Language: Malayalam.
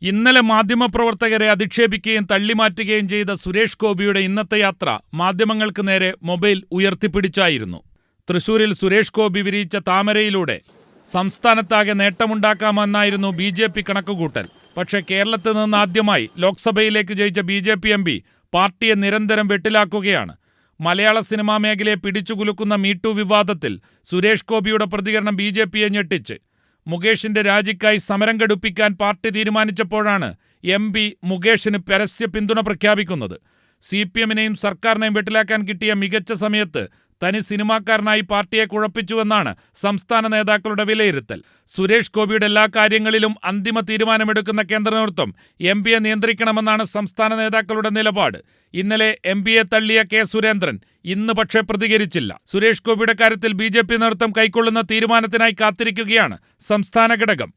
ഇന്നലെ മാധ്യമപ്രവർത്തകരെ അധിക്ഷേപിക്കുകയും തള്ളിമാറ്റുകയും ചെയ്ത സുരേഷ് ഗോപിയുടെ ഇന്നത്തെ യാത്ര മാധ്യമങ്ങൾക്ക് നേരെ മൊബൈൽ ഉയർത്തിപ്പിടിച്ചായിരുന്നു. തൃശൂരിൽ സുരേഷ് ഗോപി വിരിയിച്ച താമരയിലൂടെ സംസ്ഥാനത്താകെ നേട്ടമുണ്ടാക്കാമെന്നായിരുന്നു BJP കണക്കുകൂട്ടൽ. പക്ഷേ കേരളത്തിൽ നിന്ന് ആദ്യമായി ലോക്സഭയിലേക്ക് ജയിച്ച BJP MP പാർട്ടിയെ നിരന്തരം വെട്ടിലാക്കുകയാണ്. മലയാള സിനിമാ മേഖലയെ പിടിച്ചുകുലുക്കുന്ന മീടു വിവാദത്തിൽ സുരേഷ് ഗോപിയുടെ പ്രതികരണം BJPയെ ഞെട്ടിച്ച്. മുകേഷിന്റെ രാജിക്കായി സമരം ഘടിപ്പിക്കാൻ പാർട്ടി തീരുമാനിച്ചപ്പോഴാണ് MP മുകേഷിന് പരസ്യ പിന്തുണ പ്രഖ്യാപിക്കുന്നത്. CPMനെയും സർക്കാരിനെയും വെട്ടിലാക്കാൻ കിട്ടിയ മികച്ച സമയത്ത് തനി സിനിമാക്കാരനായി പാർട്ടിയെ കുഴപ്പിച്ചുവെന്നാണ് സംസ്ഥാന നേതാക്കളുടെ വിലയിരുത്തൽ. സുരേഷ് ഗോപിയുടെ എല്ലാ കാര്യങ്ങളിലും അന്തിമ തീരുമാനമെടുക്കുന്ന കേന്ദ്ര നേതൃത്വം MPയെ നിയന്ത്രിക്കണമെന്നാണ് സംസ്ഥാന നേതാക്കളുടെ നിലപാട്. ഇന്നലെ MPയെ തള്ളിയ K. സുരേന്ദ്രൻ ഇന്ന് പക്ഷേ പ്രതികരിച്ചില്ല. സുരേഷ് ഗോപിയുടെ കാര്യത്തിൽ BJP നേതൃത്വം കൈക്കൊള്ളുന്ന തീരുമാനത്തിനായി കാത്തിരിക്കുകയാണ് സംസ്ഥാന ഘടകം.